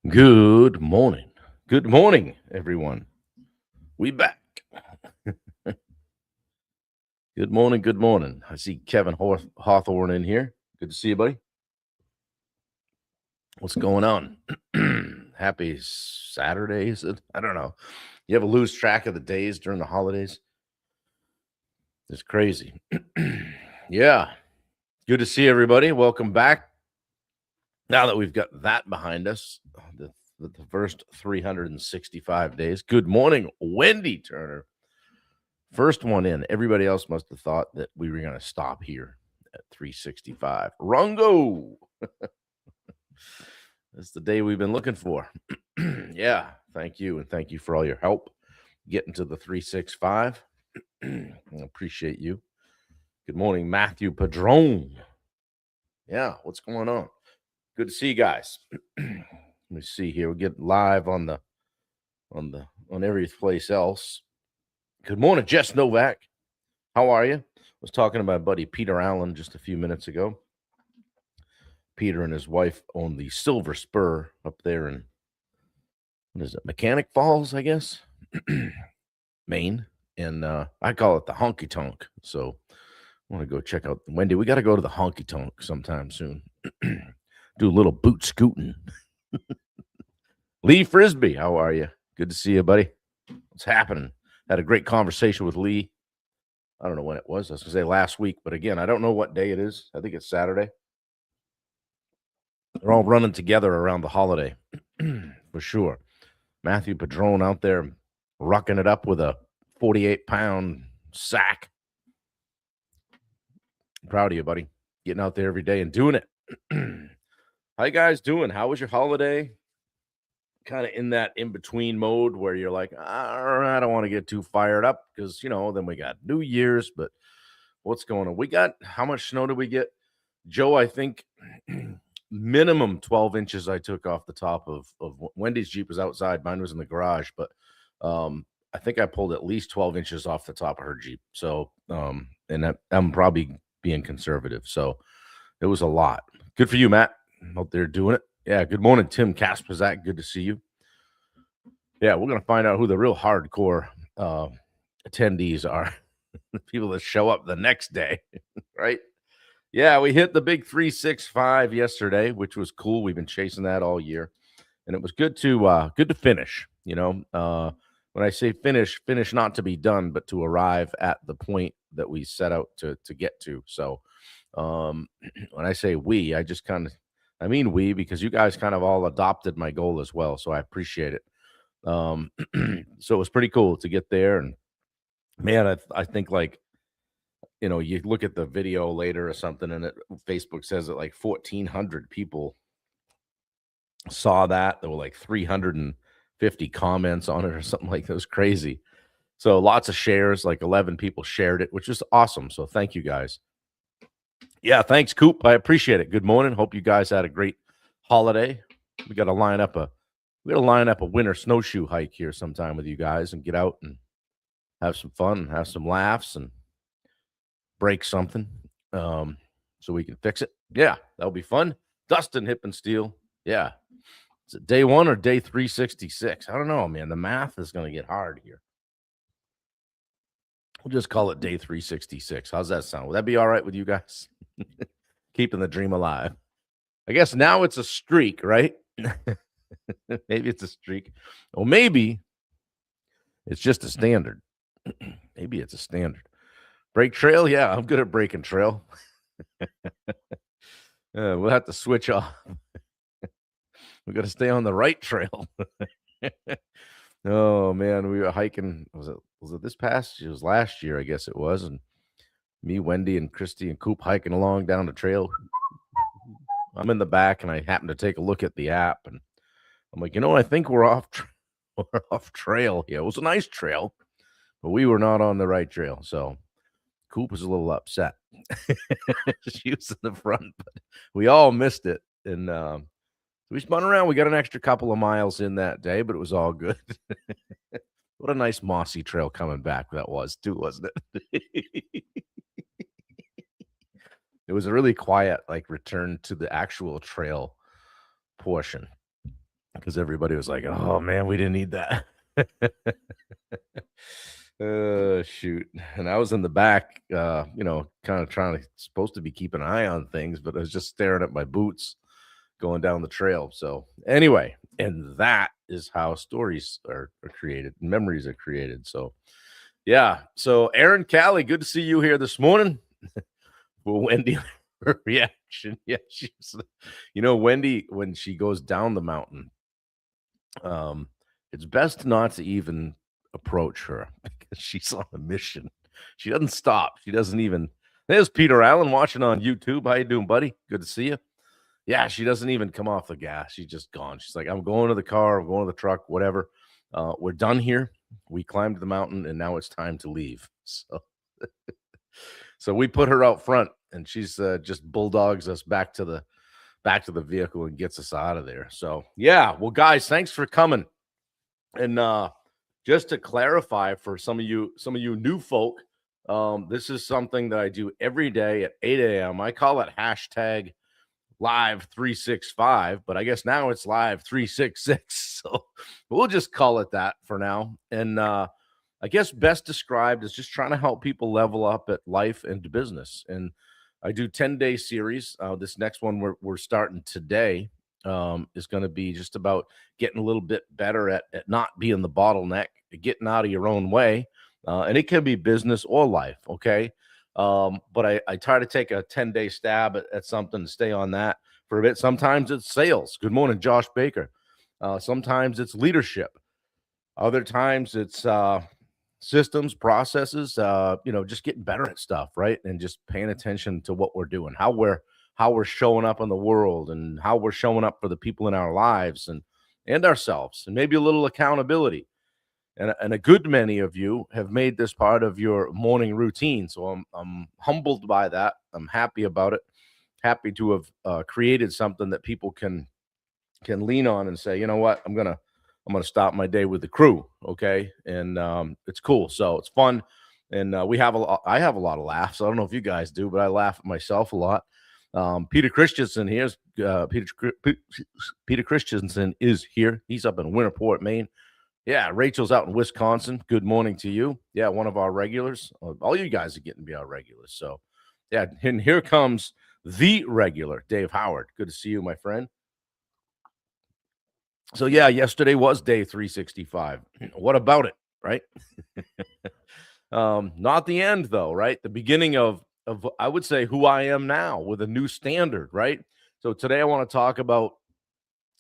Good morning. Good morning, everyone. We back. Good morning. Good morning. I see Kevin Hawthorne in here. Good to see you, buddy. What's going on? Happy Saturday, is it? I don't know. You ever lose track of the days during the holidays? It's crazy. Yeah. Good to see everybody. Welcome back. Now that we've got that behind us, the first 365 days. Good morning, Wendy Turner. First one in. Everybody else must have thought that we were going to stop here at 365. Rungo. That's the day we've been looking for. Yeah. Thank you. And thank you for all your help getting to the 365. I appreciate you. Good morning, Matthew Padron. Yeah. What's going on? Good to see you guys. Let me see here. We get live on every place else. Good morning, Jess Novak. How are you? I was talking to my buddy Peter Allen just a few minutes ago. Peter and his wife own the Silver Spur up there in, what is it, Mechanic Falls, I guess, Maine. And I call it the honky tonk. So I want to go check out Wendy. We got to go to the honky tonk sometime soon. Do a little boot scooting. Lee Frisbee, how are you? Good to see you, buddy. What's happening? Had a great conversation with Lee. I don't know when it was. I was going to say last week, but again, I don't know what day it is. I think it's Saturday. They're all running together around the holiday for sure. Matthew Padron out there rucking it up with a 48-pound sack. Proud of you, buddy. Getting out there every day and doing it. How you guys doing? How was your holiday? Kind of in that in-between mode where you're like, I don't want to get too fired up because, then we got New Year's, but what's going on? How much snow did we get? Joe, I think minimum 12 inches I took off the top of Wendy's Jeep was outside. Mine was in the garage, but I think I pulled at least 12 inches off the top of her Jeep. So, and I'm probably being conservative. So it was a lot. Good for you, Matt. Out there doing it. Yeah. Good morning, Tim Kaspazak. Good to see you. Yeah. We're going to find out who the real hardcore attendees are. The people that show up the next day, right? Yeah, we hit the big 365 yesterday, which was cool. We've been chasing that all year, and it was good to finish. When I say finish not to be done, but to arrive at the point that we set out to get to. So, when I say we, I mean we because you guys kind of all adopted my goal as well. So I appreciate it. So it was pretty cool to get there, and man, I think like you look at the video later or something, and Facebook says that like 1,400 people saw that. There were like 350 comments on it or something like that. It was crazy. So lots of shares, like 11 people shared it, which is awesome. So thank you guys. Yeah, thanks, Coop. I appreciate it. Good morning. Hope you guys had a great holiday. We got to line up a winter snowshoe hike here sometime with you guys and get out and have some fun, have some laughs, and break something so we can fix it. Yeah, that'll be fun. Dustin Hippensteel. Yeah. Is it day 1 or day 366? I don't know, man. The math is going to get hard here. We'll just call it day 366. How's that sound? Would that be all right with you guys? Keeping the dream alive. I guess now it's a streak, right? Maybe it's a streak. Or maybe it's just a standard. Maybe it's a standard. Break trail? Yeah, I'm good at breaking trail. We'll have to switch off. We got to stay on the right trail. Oh man, we were hiking. Was it this past? It was last year, I guess it was. And me, Wendy, and Christy and Coop hiking along down the trail. I'm in the back, and I happen to take a look at the app, and I'm like, I think we're we're off trail here. It was a nice trail, but we were not on the right trail. So Coop was a little upset. She was in the front, but we all missed it. And we spun around. We got an extra couple of miles in that day, but it was all good. What a nice mossy trail coming back that was too, wasn't it? It was a really quiet, like, return to the actual trail portion. because everybody was like, "Oh man, we didn't need that." Shoot. And I was in the back, kind of trying to supposed to be keeping an eye on things, but I was just staring at my boots going down the trail. So anyway, and that is how stories are created, memories are created. So yeah. So Aaron Callie, good to see you here this morning. Well, Wendy, her reaction. Yeah, she's Wendy, when she goes down the mountain, um, it's best not to even approach her because she's on a mission. She doesn't stop. She doesn't even. There's Peter Allen watching on YouTube. How you doing, buddy? Good to see you. Yeah, she doesn't even come off the gas. She's just gone. She's like, I'm going to the car. I'm going to the truck. Whatever. We're done here. We climbed the mountain, and now it's time to leave. So we put her out front, and she's just bulldogs us back to the vehicle and gets us out of there. So yeah, well, guys, thanks for coming. And just to clarify for some of you new folk, this is something that I do every day at 8 a.m. I call it hashtag live 365, but I guess now it's live 366. So we'll just call it that for now. And I guess best described as just trying to help people level up at life and business. And I do 10-day series. This next one we're starting today is going to be just about getting a little bit better at not being the bottleneck, getting out of your own way. And it can be business or life. Okay. But I try to take a 10-day stab at something to stay on that for a bit. Sometimes it's sales. Good morning, Josh Baker. Sometimes it's leadership. Other times it's systems, processes, just getting better at stuff, right? And just paying attention to what we're doing, how we're showing up in the world and how we're showing up for the people in our lives and ourselves, and maybe a little accountability. And a good many of you have made this part of your morning routine. So I'm humbled by that. I'm happy about it. Happy to have created something that people can lean on and say, you know what, I'm gonna start my day with the crew, okay? And it's cool, so it's fun, and we have a lot. I have a lot of laughs. I don't know if you guys do, but I laugh at myself a lot. Peter Christensen here's Peter Christensen is here. He's up in Winterport, Maine. Yeah, Rachel's out in Wisconsin. Good morning to you. Yeah, one of our regulars. All you guys are getting to be our regulars. So, yeah, and here comes the regular, Dave Howard. Good to see you, my friend. So yeah, yesterday was day 365. What about it, right? Not the end though, right? The beginning of I would say who I am now with a new standard, right? So today I want to talk about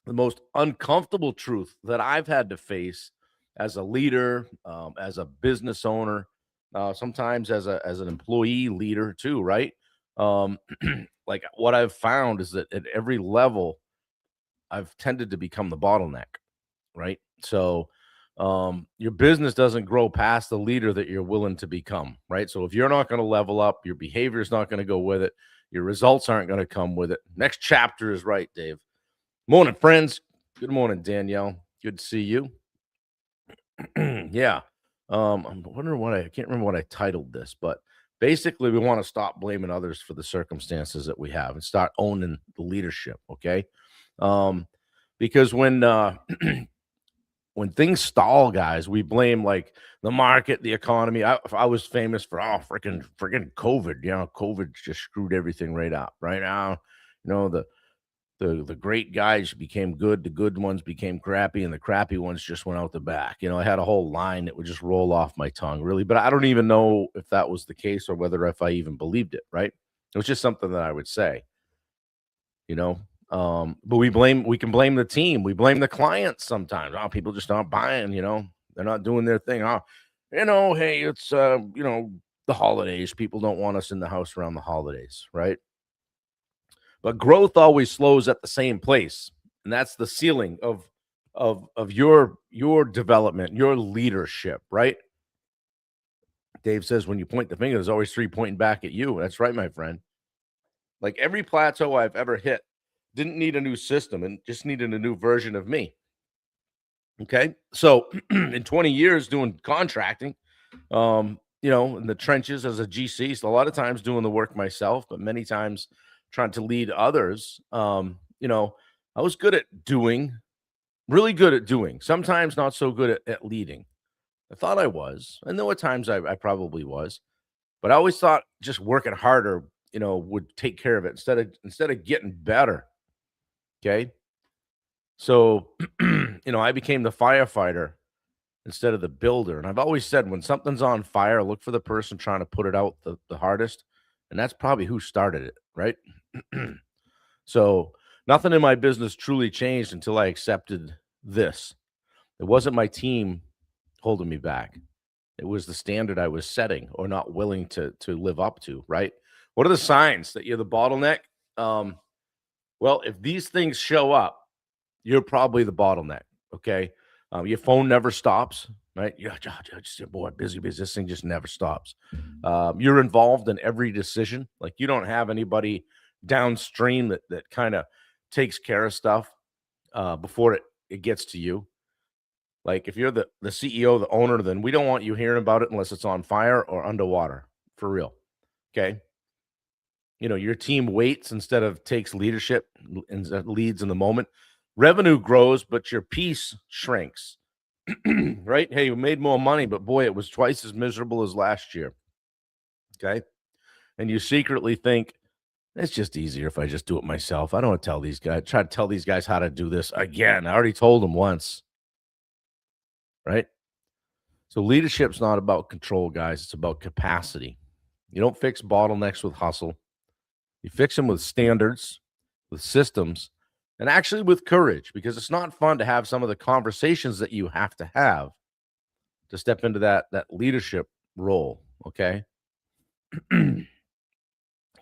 the most uncomfortable truth that I've had to face as a leader, as a business owner, sometimes as an employee leader too, right? Um, like what I've found is that at every level, I've tended to become the bottleneck, right? So your business doesn't grow past the leader that you're willing to become, right? So if you're not going to level up, your behavior is not going to go with it, your results aren't going to come with it. Next chapter is right, Dave. Morning, friends. Good morning, Danielle. Good to see you. Yeah. I'm wondering I can't remember what I titled this, but basically we want to stop blaming others for the circumstances that we have and start owning the leadership. Okay. Um, because when things stall, guys, we blame like the market, the economy. I was famous for freaking COVID. COVID just screwed everything right up. Right now, the great guys became good, the good ones became crappy, and the crappy ones just went out the back. I had a whole line that would just roll off my tongue, really. But I don't even know if that was the case or whether if I even believed it. Right? It was just something that I would say. you know. But we can blame the team. We blame the clients sometimes. Oh, people just aren't buying, they're not doing their thing. Oh, hey, it's the holidays. People don't want us in the house around the holidays, right? But growth always slows at the same place. And that's the ceiling of your development, your leadership, right? Dave says when you point the finger, there's always three pointing back at you. That's right, my friend. Like every plateau I've ever hit didn't need a new system and just needed a new version of me. Okay. So in 20 years doing contracting, in the trenches as a GC, so a lot of times doing the work myself, but many times trying to lead others, I was good at doing, really good at doing, sometimes not so good at leading. I thought I was. And there were times I probably was, but I always thought just working harder, would take care of it instead of getting better. Okay. So, I became the firefighter instead of the builder. And I've always said when something's on fire, look for the person trying to put it out the hardest. And that's probably who started it, right? So nothing in my business truly changed until I accepted this. It wasn't my team holding me back. It was the standard I was setting or not willing to live up to, right? What are the signs that you're the bottleneck? Um, well, if these things show up, you're probably the bottleneck. Okay. Your phone never stops, right? Yeah, just boy, busy, busy. This thing just never stops. You're involved in every decision. Like you don't have anybody downstream that kind of takes care of stuff before it gets to you. Like if you're the CEO, the owner, then we don't want you hearing about it unless it's on fire or underwater, for real. Okay. Your team waits instead of takes leadership and leads in the moment. Revenue grows, but your peace shrinks. Right? Hey, you made more money, but boy, it was twice as miserable as last year. Okay. And you secretly think it's just easier if I just do it myself. I don't want to try to tell these guys how to do this again. I already told them once. Right. So leadership's not about control, guys. It's about capacity. You don't fix bottlenecks with hustle. You fix them with standards, with systems, and actually with courage, because it's not fun to have some of the conversations that you have to have to step into that leadership role. Okay.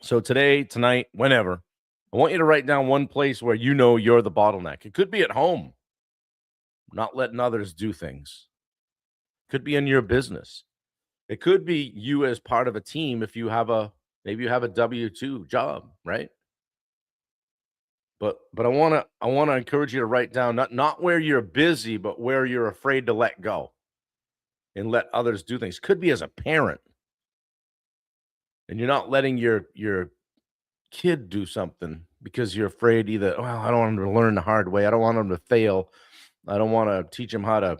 So today, tonight, whenever, I want you to write down one place where you're the bottleneck. It could be at home, not letting others do things. Could be in your business. It could be you as part of a team if maybe you have a W-2 job, right? But I wanna encourage you to write down not where you're busy, but where you're afraid to let go and let others do things. Could be as a parent, and you're not letting your kid do something because you're afraid either, well, I don't want them to learn the hard way. I don't want them to fail. I don't want to teach them how to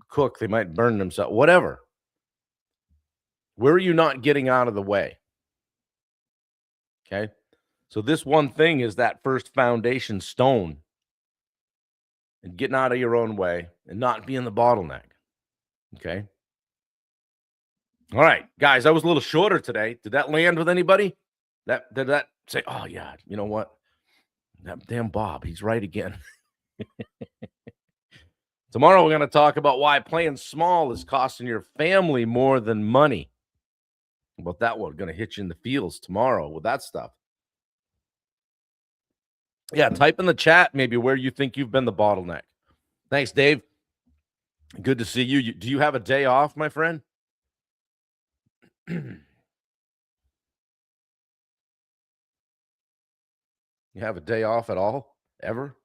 cook. They might burn themselves. Whatever. Where are you not getting out of the way? Okay. So this one thing is that first foundation stone and getting out of your own way and not being the bottleneck. Okay. All right, guys, I was a little shorter today. Did that land with anybody? Did that say, oh yeah, you know what? That damn Bob, he's right again. Tomorrow we're going to talk about why playing small is costing your family more than money. About that one, going to hit you in the feels tomorrow with that stuff. Yeah, type in the chat maybe where you think you've been the bottleneck. Thanks, Dave. Good to see you. Do you have a day off, my friend? You have a day off at all? Ever?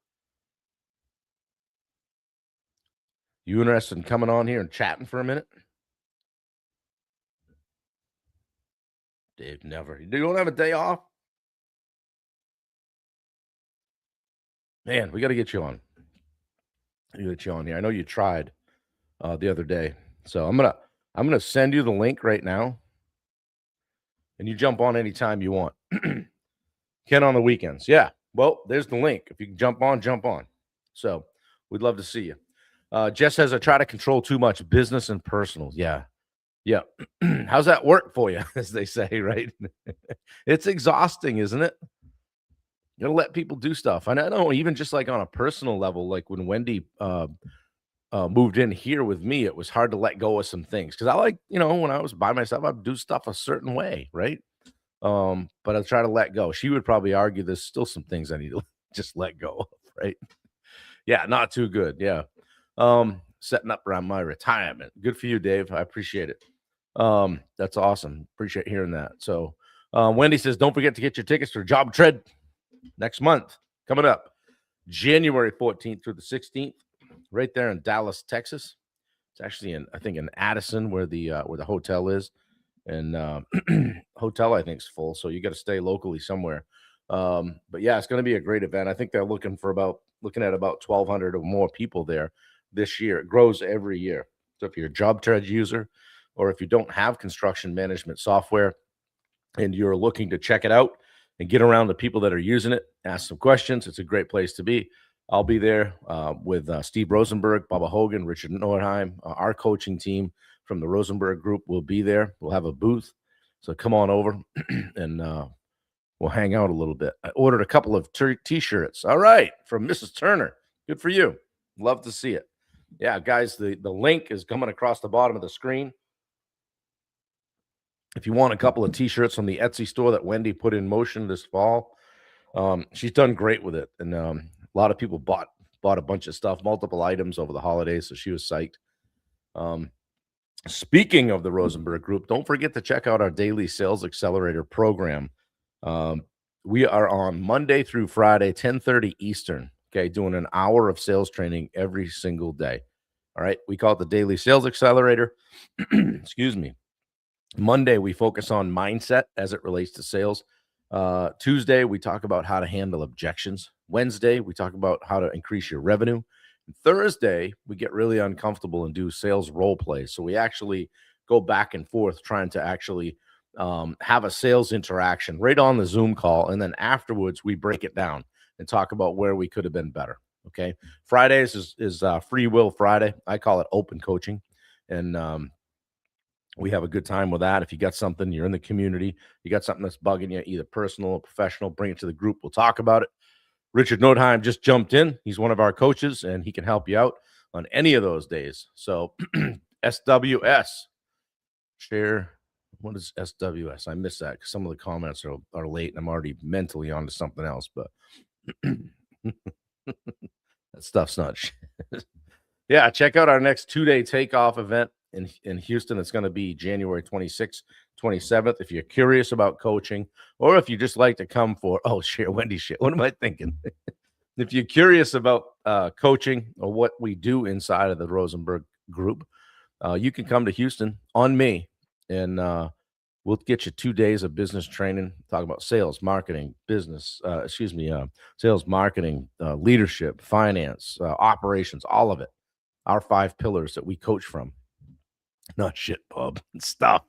You interested in coming on here and chatting for a minute? Dave, never. You don't have a day off? Man, we got to get you on. Get you on here. I know you tried the other day, so I'm gonna send you the link right now, and you jump on anytime you want. Ken on the weekends, yeah. Well, there's the link. If you can jump on, jump on. So we'd love to see you. Jess says I try to control too much business and personal. Yeah, yeah. How's that work for you, as they say, right? It's exhausting, isn't it? You gotta let people do stuff. And I know even just like on a personal level, like when Wendy moved in here with me, it was hard to let go of some things because I like, when I was by myself, I'd do stuff a certain way, right? But I try to let go. She would probably argue there's still some things I need to just let go of, right? Yeah, not too good. Yeah. Setting up around my retirement. Good for you, Dave. I appreciate it. That's awesome. Appreciate hearing that. So Wendy says, don't forget to get your tickets for Job Tread next month. Coming up January 14th through the 16th, right there in Dallas, Texas. It's actually I think in Addison where the hotel is. And hotel I think is full, so you got to stay locally somewhere. But yeah, it's going to be a great event. I think they're looking at about 1,200 or more people there this year. It grows every year. So if you're a job trade user, or if you don't have construction management software and you're looking to check it out and get around the people that are using it, ask some questions, it's a great place to be. I'll be there with Steve Rosenberg, Bubba Hogan, Richard Nordheim, our coaching team from the Rosenberg Group will be there. We'll have a booth, so come on over and we'll hang out a little bit. I ordered a couple of t-shirts. All right, from Mrs. Turner. Good for you. Love to see it. Yeah, guys, the link is coming across the bottom of the screen. If you want a couple of t-shirts from the Etsy store that Wendy put in motion this fall, she's done great with it. And a lot of people bought a bunch of stuff, multiple items over the holidays, so she was psyched. Speaking of the Rosenberg Group, don't forget to check out our daily sales accelerator program. We are on Monday through Friday, 10:30 Eastern, okay, doing an hour of sales training every single day. All right, we call it the daily sales accelerator. Excuse me. Monday, we focus on mindset as it relates to sales. Tuesday, we talk about how to handle objections. Wednesday, we talk about how to increase your revenue. And Thursday, we get really uncomfortable and do sales role plays. So we actually go back and forth trying to actually have a sales interaction right on the Zoom call. And then afterwards, we break it down and talk about where we could have been better. Okay. Fridays is Free Will Friday. I call it open coaching. And we have a good time with that. If you got something, you're in the community, you got something that's bugging you, either personal or professional, bring it to the group. We'll talk about it. Richard Nordheim just jumped in. He's one of our coaches, and he can help you out on any of those days. So SWS, share. What is SWS? I missed that because some of the comments are late, and I'm already mentally onto something else. But that stuff's not shit. Yeah, check out our next 2-day takeoff event in Houston. It's going to be January 26th, 27th. If you're curious about coaching, or if you just like to come for, share Wendy shit. What am I thinking? If you're curious about coaching or what we do inside of the Rosenberg Group, you can come to Houston on me, and we'll get you 2 days of business training, talk about sales, marketing, sales, marketing, leadership, finance, operations, all of it. Our 5 pillars that we coach from. Not shit, Bob. Stop.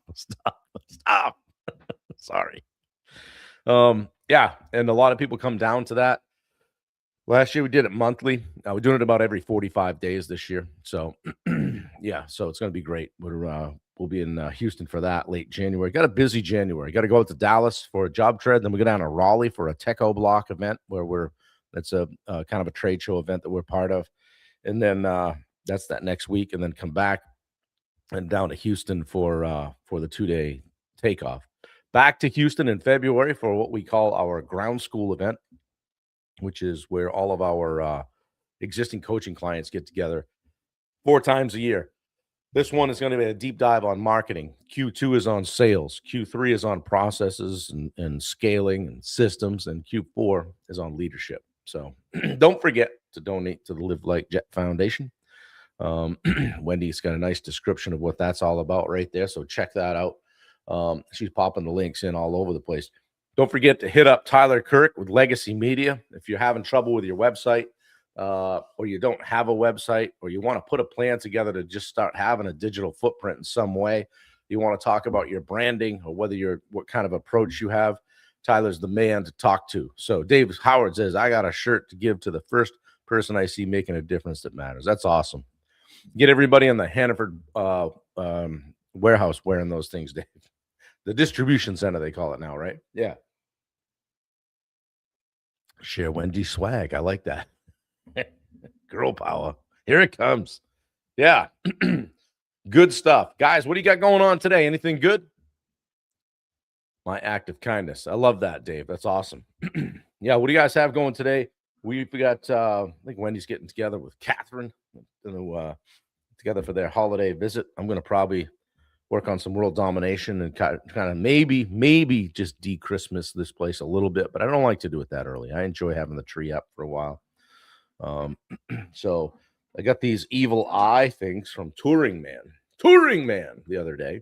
Sorry. Yeah, and a lot of people come down to that. Last year we did it monthly. We're doing it about every 45 days this year. So yeah, so it's going to be great. We'll be in Houston for that late January. Got a busy January. Got to go out to Dallas for a job trade. Then we go down to Raleigh for a Techo Block event that's a kind of a trade show event that we're part of. And then that's that next week, and then come back and down to Houston for the 2-day takeoff. Back to Houston in February for what we call our ground school event, which is where all of our existing coaching clients get together 4 times a year. This one is going to be a deep dive on marketing. Q2 is on sales. Q3 is on processes and scaling and systems. And Q4 is on leadership. So don't forget to donate to the Live Like Jet Foundation. Wendy's got a nice description of what that's all about right there. So check that out. She's popping the links in all over the place. Don't forget to hit up Tyler Kirk with Legacy Media. If you're having trouble with your website, or you don't have a website, or you want to put a plan together to just start having a digital footprint in some way, you want to talk about your branding or what kind of approach you have, Tyler's the man to talk to. So Dave Howard says, I got a shirt to give to the first person I see making a difference that matters. That's awesome. Get everybody in the Hannaford warehouse wearing those things, Dave. The distribution center, they call it now, right? Yeah. Share Wendy swag. I like that. Girl power. Here it comes. Yeah. Good stuff. Guys, what do you got going on today? Anything good? My act of kindness. I love that, Dave. That's awesome. Yeah, what do you guys have going today? We've got, I think Wendy's getting together with Catherine together for their holiday visit. I'm going to probably work on some world domination and kind of maybe just de-Christmas this place a little bit, but I don't like to do it that early. I enjoy having the tree up for a while. So I got these evil eye things from Touring Man the other day.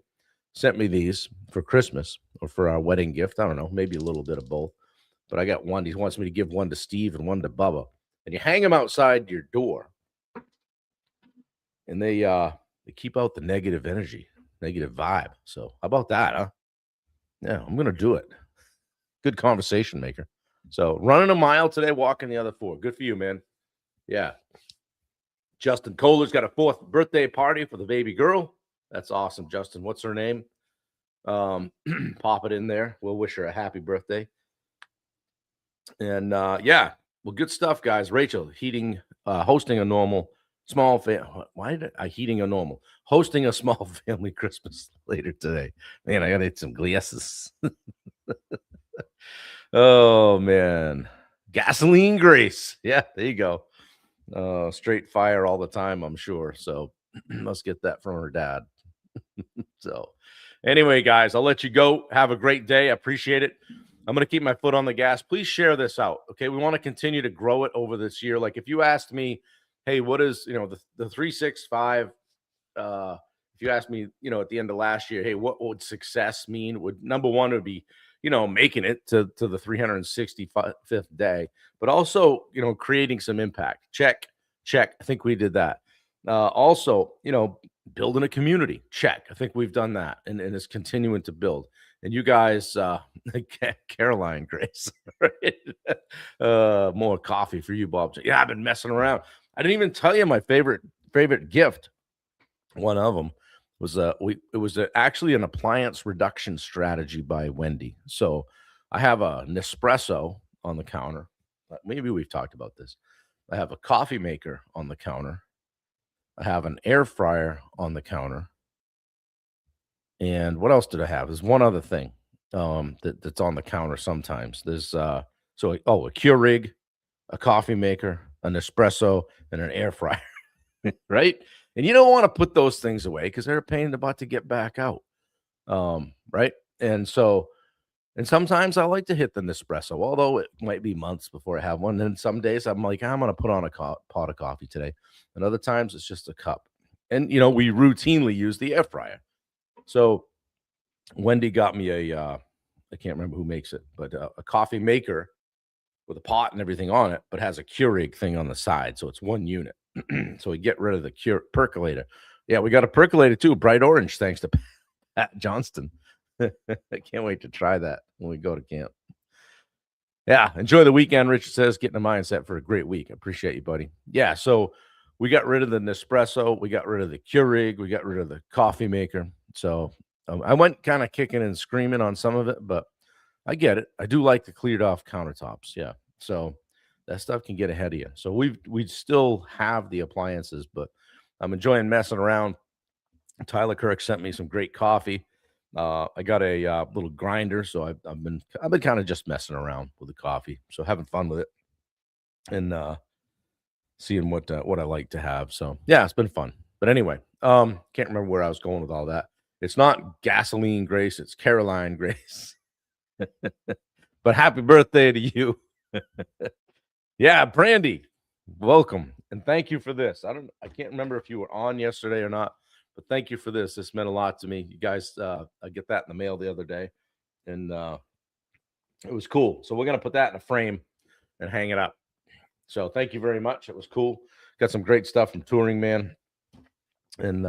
Sent me these for Christmas or for our wedding gift. I don't know, maybe a little bit of both. but I got one. He wants me to give one to Steve and one to Bubba. And you hang them outside your door, and they keep out the negative energy, negative vibe. So how about that, huh? Yeah, I'm gonna do it. Good conversation maker. So running a mile today, walking the other 4. Good for you, man. Yeah. Justin Kohler's got a 4th birthday party for the baby girl. That's awesome, Justin. What's her name? Pop it in there. We'll wish her a happy birthday. And yeah, well, good stuff, guys. Rachel, hosting a normal small family. Why did I heating a normal? Hosting a small family Christmas later today. Man, I gotta eat some glasses. Oh man. Gasoline Grace. Yeah, there you go. Straight fire all the time, I'm sure. So must get that from her dad. So anyway, guys, I'll let you go. Have a great day. I appreciate it. I'm going to keep my foot on the gas. Please share this out. Okay. We want to continue to grow it over this year. Like if you asked me, hey, what is, the 365, if you asked me, at the end of last year, hey, what would success mean? Number one would be, making it to the 365th day, but also, creating some impact. Check. I think we did that. Also, building a community. Check. I think we've done that, and it's continuing to build. And you guys, Caroline Grace, right? More coffee for you, Bob. Yeah, I've been messing around. I didn't even tell you my favorite gift. One of them was actually an appliance reduction strategy by Wendy. So I have a Nespresso on the counter. Maybe we've talked about this. I have a coffee maker on the counter. I have an air fryer on the counter. And what else did I have? There's one other thing that's on the counter sometimes. There's a Keurig, a coffee maker, an espresso, and an air fryer, right? And you don't want to put those things away because they're a pain in the butt to get back out, right? And sometimes I like to hit the Nespresso, although it might be months before I have one. And some days I'm like, I'm going to put on a pot of coffee today. And other times it's just a cup. And, we routinely use the air fryer. So Wendy got me I can't remember who makes it, but a coffee maker with a pot and everything on it, but has a Keurig thing on the side. So it's one unit. So we get rid of the percolator. Yeah, we got a percolator too, bright orange, thanks to Pat Johnston. I can't wait to try that when we go to camp. Yeah, enjoy the weekend, Richard says, getting a mindset for a great week. I appreciate you, buddy. Yeah, so we got rid of the Nespresso. We got rid of the Keurig. We got rid of the coffee maker. So I went kind of kicking and screaming on some of it, but I get it. I do like the cleared off countertops. Yeah. So that stuff can get ahead of you. So we still have the appliances, but I'm enjoying messing around. Tyler Kirk sent me some great coffee. I got a little grinder, so I've been kind of just messing around with the coffee, so having fun with it and seeing what I like to have. So yeah, it's been fun. But anyway, can't remember where I was going with all that. It's not Gasoline Grace, it's Caroline Grace. But happy birthday to you. Yeah, Brandy, welcome. And thank you for this. I can't remember if you were on yesterday or not, but thank you for this. This meant a lot to me. You guys, I get that in the mail the other day, and it was cool. So we're going to put that in a frame and hang it up. So thank you very much. It was cool. Got some great stuff from Touring Man. And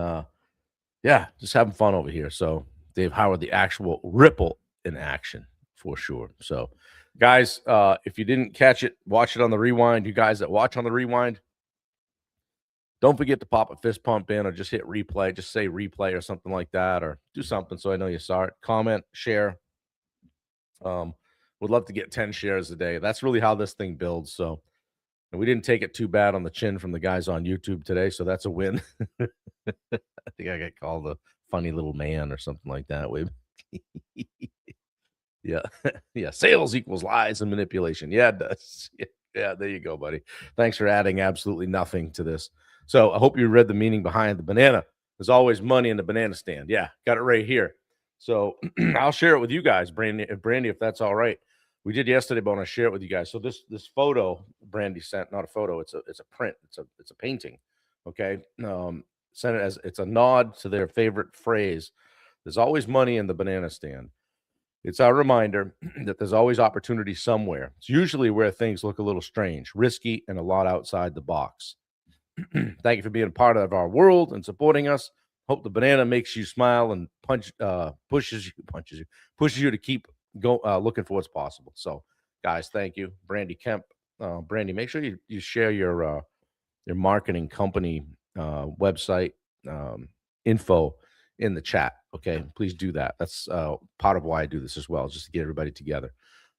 yeah, just having fun over here. So Dave Howard, the actual Ripple in action for sure. So guys, if you didn't catch it, watch it on the rewind. You guys that watch on the rewind, don't forget to pop a fist pump in or just hit replay. Just say replay or something like that, or do something so I know you saw it. Comment, share. Would love to get 10 shares a day. That's really how this thing builds. So, and we didn't take it too bad on the chin from the guys on YouTube today, so that's a win. I think I got called a funny little man or something like that. Yeah. Yeah. Sales equals lies and manipulation. Yeah, it does. Yeah, there you go, buddy. Thanks for adding absolutely nothing to this. So I hope you read the meaning behind the banana. There's always money in the banana stand. Yeah, got it right here. So I'll share it with you guys, Brandy, if that's all right. We did yesterday, but I want to share it with you guys. So this photo Brandy sent, not a photo, it's a print, it's a painting. Okay. Sent it as it's a nod to their favorite phrase. There's always money in the banana stand. It's our reminder that there's always opportunity somewhere. It's usually where things look a little strange, risky, and a lot outside the box. Thank you for being a part of our world and supporting us. Hope the banana makes you smile and pushes you to keep looking for what's possible. So, guys, thank you, Brandy Kemp. Brandy, make sure you share your marketing company website info in the chat. Okay, please do that. That's part of why I do this as well, just to get everybody together.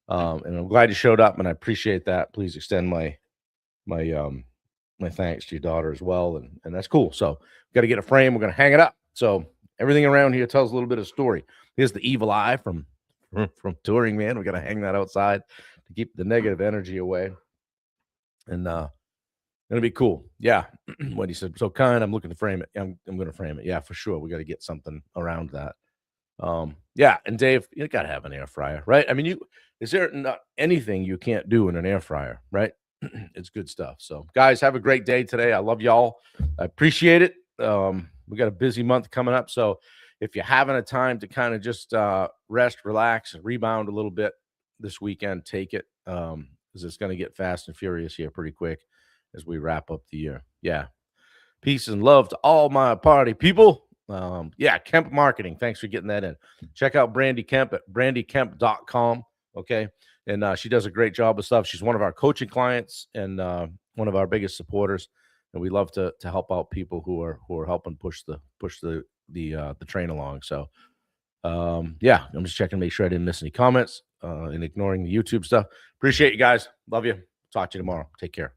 And I'm glad you showed up, and I appreciate that. Please extend my my thanks to your daughter as well, and that's cool. So, got to get a frame. We're gonna hang it up. So everything around here tells a little bit of story. Here's the evil eye from Touring Man. We got to hang that outside to keep the negative energy away, and it'll be cool. Yeah. When he said, so kind, I'm looking to frame it. I'm going to frame it. Yeah, for sure. We got to get something around that. Yeah. And Dave, you got to have an air fryer, right? I mean, is there not anything you can't do in an air fryer, right? It's good stuff. So, guys, have a great day today. I love y'all. I appreciate it. We got a busy month coming up. So, if you're having a time to kind of just rest, relax, and rebound a little bit this weekend, take it, because it's going to get fast and furious here pretty quick as we wrap up the year. Yeah. Peace and love to all my party people. Yeah, Kemp Marketing. Thanks for getting that in. Check out Brandy Kemp at brandykemp.com. Okay. And she does a great job of stuff. She's one of our coaching clients and one of our biggest supporters. And we love to help out people who are helping push the train along. So yeah, I'm just checking to make sure I didn't miss any comments and ignoring the YouTube stuff. Appreciate you guys. Love you. Talk to you tomorrow. Take care.